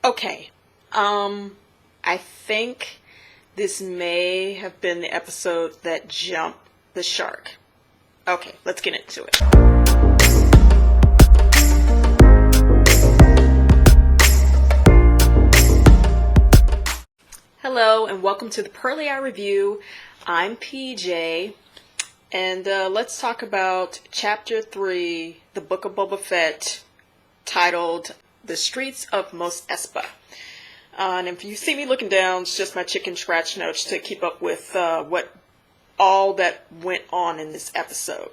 Okay, I think this may have been the episode that jumped the shark. Okay, let's get into it. Hello, and welcome to the Pearlie Review. I'm PJ, and let's talk about Chapter 3, the Book of Boba Fett, titled The Streets of Mos Espa. And if you see me looking down, it's just my chicken scratch notes to keep up with what all that went on in this episode.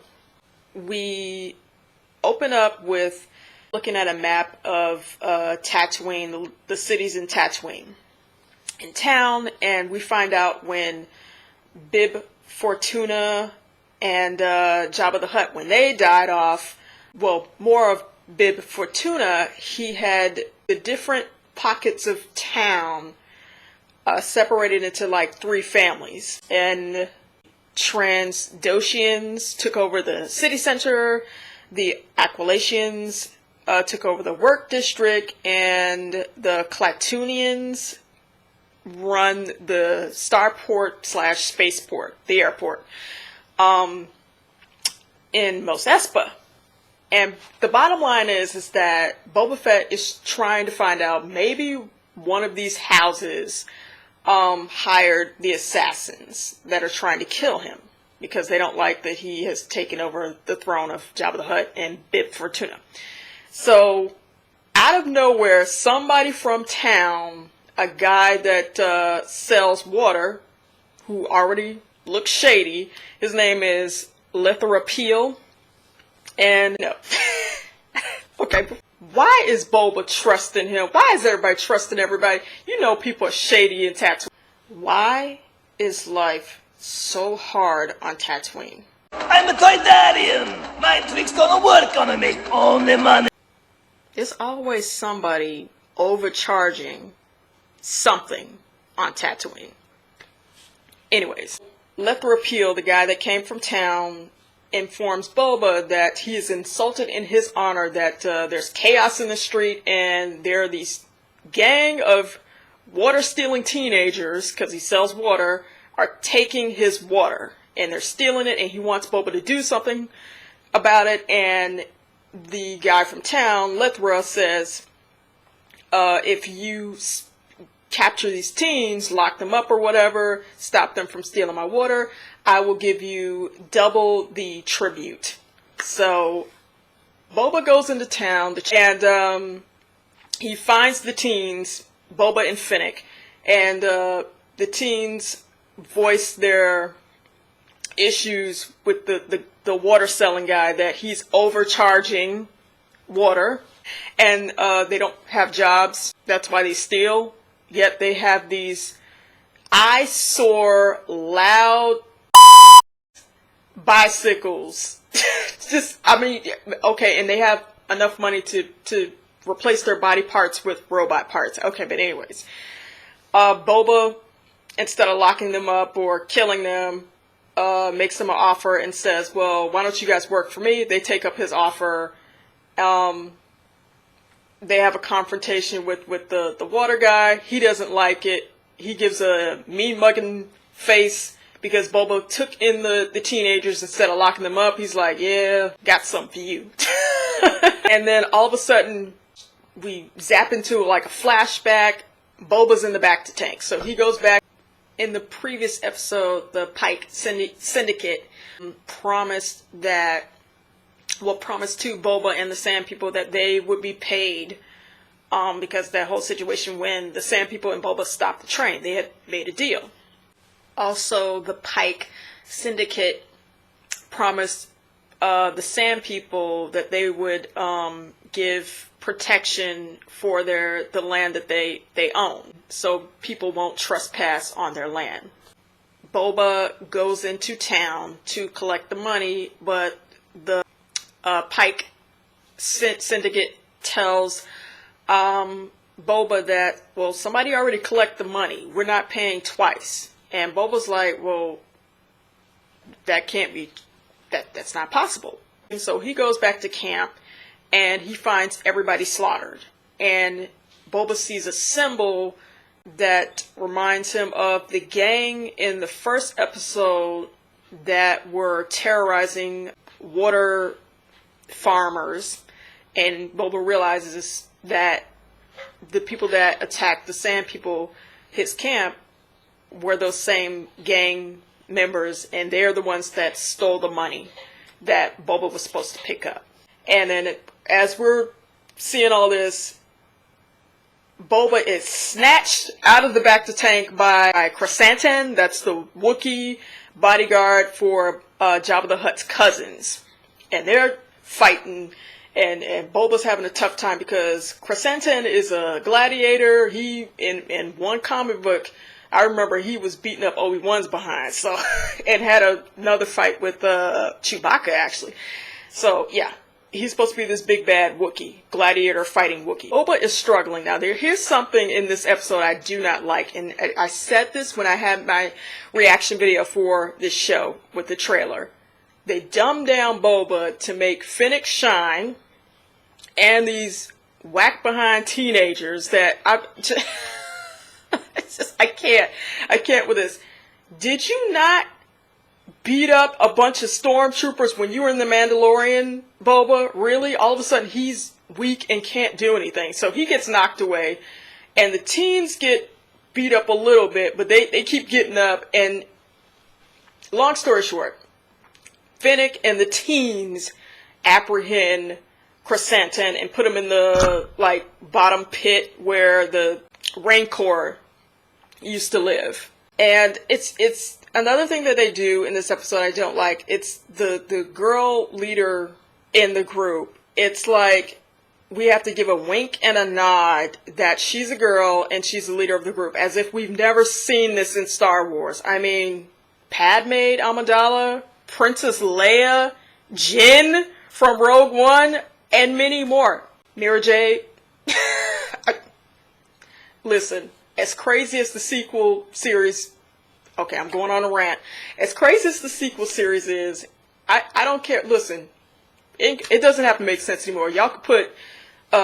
We open up with looking at a map of Tatooine, the cities in Tatooine, in town, and we find out when Bib Fortuna and Jabba the Hutt, when they died off, well, more of Bib Fortuna, he had the different pockets of town separated into like 3 families, and Transdoshians took over the city center, the Aquilatians took over the work district, and the Clatoonians run the starport / spaceport, the airport, in Mos Espa. And the bottom line is that Boba Fett is trying to find out maybe one of these houses hired the assassins that are trying to kill him because they don't like that he has taken over the throne of Jabba the Hutt and Bib Fortuna. So out of nowhere, somebody from town, a guy that sells water, who already looks shady, his name is Lithrapiel. And no. Okay, why is Boba trusting him? Why is everybody trusting everybody? You know people are shady in Tatooine. Why is life so hard on Tatooine? I'm a Toydarian! My tricks don't work on me, only money. There's always somebody overcharging something on Tatooine. Anyways, Lithrapiel, the guy that came from town, informs Boba that he is insulted in his honor, that there's chaos in the street and there are these gang of water-stealing teenagers, because he sells water, are taking his water. And they're stealing it, and he wants Boba to do something about it. And the guy from town, Lithra, says, if you capture these teens, lock them up or whatever, stop them from stealing my water, I will give you double the tribute. So Boba goes into town and he finds the teens, Boba and Fennec, and the teens voice their issues with the water selling guy, that he's overcharging water and they don't have jobs. That's why they steal. Yet they have these eyesore, loud bicycles. Just, I mean, okay, and they have enough money to replace their body parts with robot parts. Okay, but anyways, Boba, instead of locking them up or killing them, makes them an offer and says, well, why don't you guys work for me? They take up his offer. They have a confrontation with the water guy. He doesn't like it. He gives a mean mugging face because Boba took in the teenagers instead of locking them up. He's like, yeah, got something for you. And then all of a sudden, we zap into like a flashback. Boba's in the back to tank. So he goes back. In the previous episode, the Pike Syndicate promised to Boba and the Sand People that they would be paid because that whole situation when the Sand People and Boba stopped the train. They had made a deal. Also, the Pike Syndicate promised the Sand People that they would give protection for the land that they own, so people won't trespass on their land. Boba goes into town to collect the money, but the Pike Syndicate tells Boba that, well, somebody already collected the money. We're not paying twice. And Boba's like, well, that can't be, that's not possible. And so he goes back to camp and he finds everybody slaughtered. And Boba sees a symbol that reminds him of the gang in the first episode that were terrorizing water farmers, and Boba realizes that the people that attacked the Sand People, his camp, were those same gang members, and they're the ones that stole the money that Boba was supposed to pick up. And then as we're seeing all this, Boba is snatched out of the Bacta tank by Chrysanthemum, that's the Wookiee bodyguard for Jabba the Hutt's cousins. And they're fighting, and Boba's having a tough time because Chrysanthemum is a gladiator. He, in one comic book, I remember he was beating up Obi-Wan's behind, so, and had another fight with Chewbacca, actually. So, yeah. He's supposed to be this big bad Wookiee, gladiator fighting Wookiee. Boba is struggling. Now, here's something in this episode I do not like, and I said this when I had my reaction video for this show with the trailer. They dumbed down Boba to make Fennec shine, and these whack-behind teenagers that it's just, I can't with this. Did you not beat up a bunch of stormtroopers when you were in The Mandalorian, Boba? Really? All of a sudden he's weak and can't do anything. So he gets knocked away, and the teens get beat up a little bit, but they keep getting up, and long story short, Fennec and the teens apprehend Chrysanthemum and put him in the, like, bottom pit where the Rancor used to live. And it's another thing that they do in this episode I don't like. It's the girl leader in the group. It's like we have to give a wink and a nod that she's a girl and she's the leader of the group, as if we've never seen this in Star Wars. I mean, Padme Amidala, Princess Leia, Jyn from Rogue One, and many more. Mira Jade. Listen, as crazy as the sequel series, okay, I'm going on a rant. As crazy as the sequel series is, I don't care. Listen, it doesn't have to make sense anymore. Y'all could put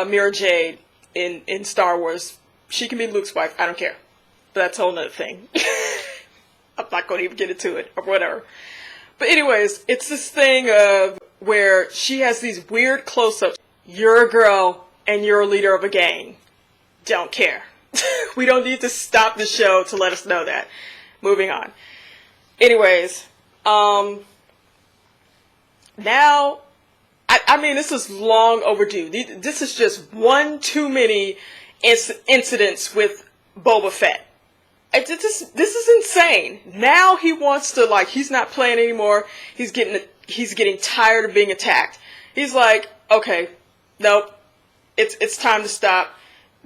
Mira Jade in Star Wars. She can be Luke's wife. I don't care. But that's a whole nother thing. I'm not going to even get into it or whatever. But anyways, it's this thing of where she has these weird close-ups. You're a girl and you're a leader of a gang. Don't care. We don't need to stop the show to let us know that. Moving on. Anyways, now, I mean, this is long overdue. This is just one too many incidents with Boba Fett. This is insane. Now he wants to, like, he's not playing anymore. He's getting tired of being attacked. He's like, okay, nope, it's time to stop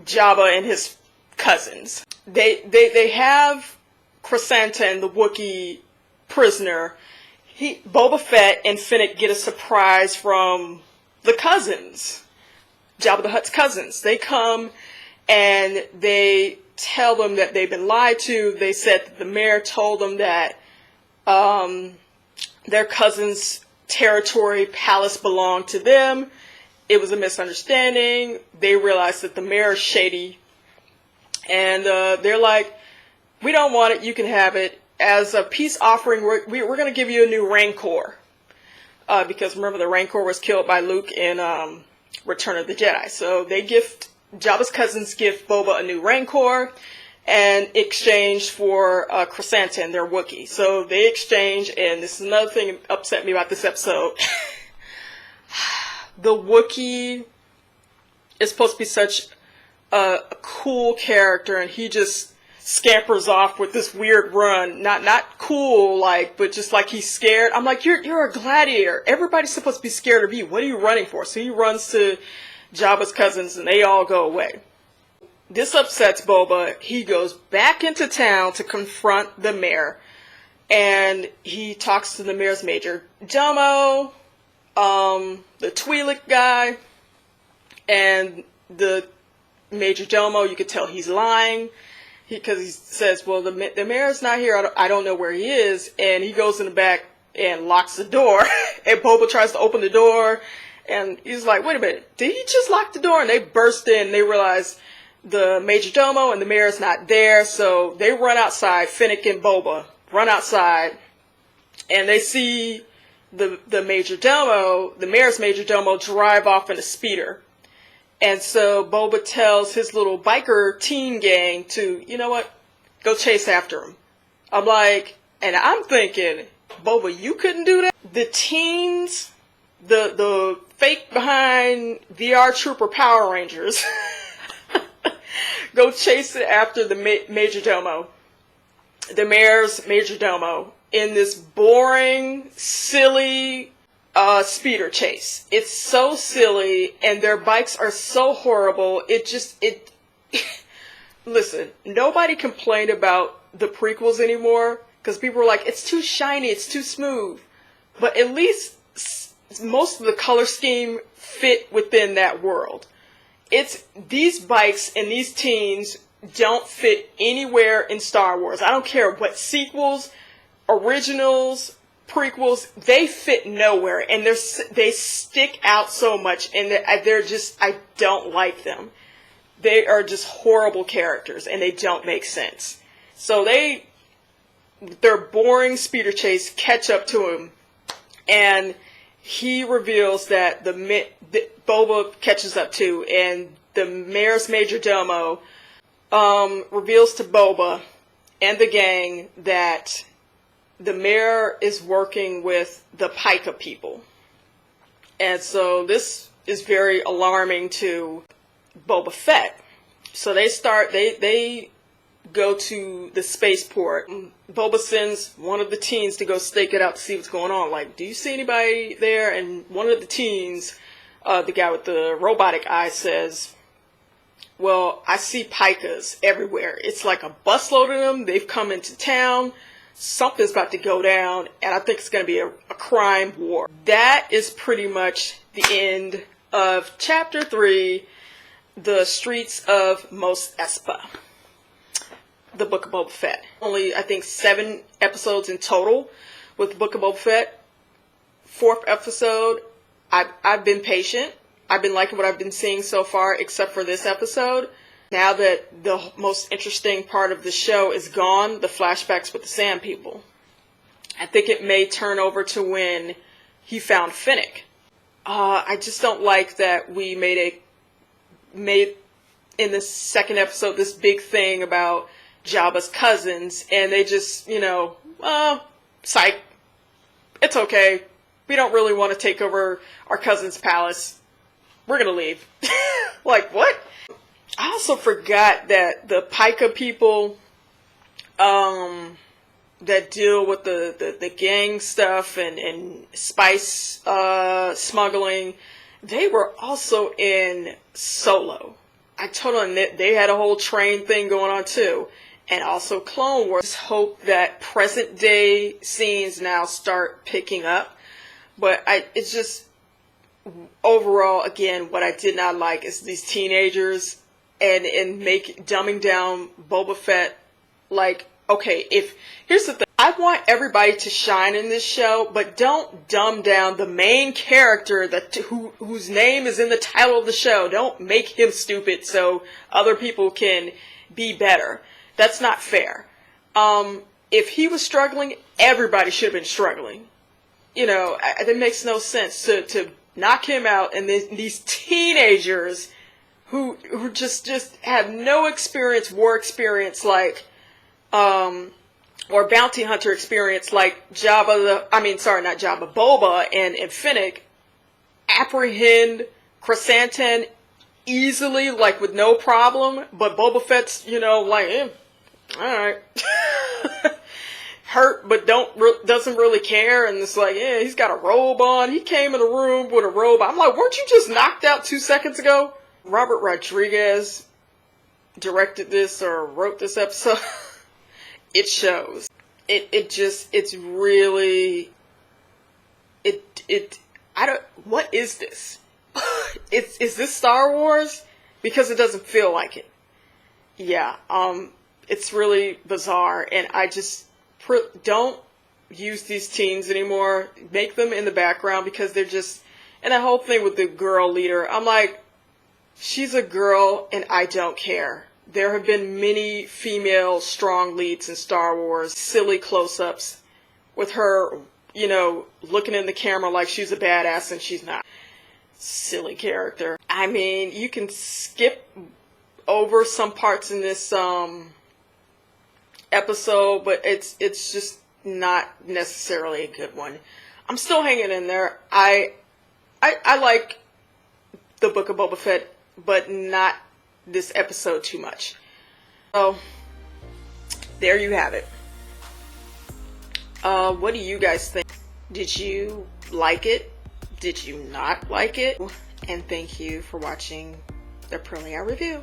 Jabba and his cousins. They have Chrysanthemum, the Wookiee prisoner. Boba Fett and Fennec get a surprise from the cousins, Jabba the Hutt's cousins. They come and they tell them that they've been lied to. They said that the mayor told them that their cousin's territory, palace, belonged to them. It was a misunderstanding. They realized that the mayor is shady. And they're like, we don't want it, you can have it. As a peace offering, we're going to give you a new Rancor. Because remember, the Rancor was killed by Luke in Return of the Jedi. So they Jabba's cousins give Boba a new Rancor in exchange for Chrysanthemum, their Wookiee. So they exchange, and this is another thing that upset me about this episode. The Wookiee is supposed to be such a cool character, and he just scampers off with this weird run. Not cool, like, but just like he's scared. I'm like, you're a gladiator. Everybody's supposed to be scared of you. What are you running for? So he runs to Jabba's cousins, and they all go away. This upsets Boba. He goes back into town to confront the mayor, and he talks to the mayor's major domo, the Twi'lek guy, and the major domo. You could tell he's lying because he says, well, the mayor's not here. I don't know where he is. And he goes in the back and locks the door. And Boba tries to open the door. And he's like, wait a minute, did he just lock the door? And they burst in. They realize the major domo and the mayor's not there, so they run outside. Finnick and Boba run outside, and they see the mayor's major domo drive off in a speeder. And so Boba tells his little biker teen gang to, you know what, go chase after him. I'm like, and I'm thinking, Boba, you couldn't do that? The teens, the fake behind VR Trooper Power Rangers, go chase it after the major domo, the mayor's major domo, in this boring, silly speeder chase. It's so silly, and their bikes are so horrible. Listen, nobody complained about the prequels anymore because people were like, it's too shiny, it's too smooth. But at least most of the color scheme fit within that world. It's these bikes and these teens don't fit anywhere in Star Wars. I don't care what sequels, originals, prequels, they fit nowhere, and they stick out so much, and they're just, I don't like them. They are just horrible characters, and they don't make sense. So their boring speeder chase catch up to him, and he reveals that Boba catches up to, and the mayor's major domo reveals to Boba and the gang that the mayor is working with the Pika people. And so this is very alarming to Boba Fett. So they go to the spaceport. Boba sends one of the teens to go stake it out to see what's going on. Like, do you see anybody there? And one of the teens, the guy with the robotic eye, says, well, I see Pikas everywhere. It's like a busload of them. They've come into town. Something's about to go down, and I think it's going to be a crime war. That is pretty much the end of Chapter 3, The Streets of Mos Espa, the Book of Boba Fett. Only, I think, 7 episodes in total with the Book of Boba Fett. 4th episode, I've been patient. I've been liking what I've been seeing so far, except for this episode. Now that the most interesting part of the show is gone, the flashbacks with the Sand People, I think it may turn over to when he found Finnick. I just don't like that we made in the 2nd episode this big thing about Jabba's cousins, and they just, psych, it's okay. We don't really want to take over our cousin's palace. We're gonna leave. Like, what? I also forgot that the Pika people that deal with the gang stuff and spice smuggling, they were also in Solo. I told them that they had a whole train thing going on too. And also Clone Wars. Just hope that present day scenes now start picking up. But it's just, overall, again, what I did not like is these teenagers and dumbing down Boba Fett. Like, okay, here's the thing. I want everybody to shine in this show, but don't dumb down the main character whose name is in the title of the show. Don't make him stupid so other people can be better. That's not fair. If he was struggling, everybody should have been struggling. It makes no sense to knock him out, and these teenagers who just have no experience, war experience, like, or bounty hunter experience, like Boba and Finnick, apprehend Chrysanthemum easily, like with no problem, but Boba Fett's, like, alright. Hurt, but doesn't really care, and it's like, yeah, he's got a robe on. He came in the room with a robe. I'm like, weren't you just knocked out 2 seconds ago? Robert Rodriguez directed this or wrote this episode. It shows. It's really, what is this? Is this Star Wars? Because it doesn't feel like it. Yeah, it's really bizarre, and I just don't use these teens anymore. Make them in the background, because they're just, and that whole thing with the girl leader, I'm like, She's a girl and I don't care. There have been many female strong leads in Star Wars, silly close-ups with her, you know, looking in the camera like she's a badass and she's not. Silly character. I mean, you can skip over some parts in this episode, but it's just not necessarily a good one. I'm still hanging in there. I like the Book of Boba Fett, but not this episode too much. So there you have it. What do you guys think? Did you like it? Did you not like it? And thank you for watching the Pearlie review.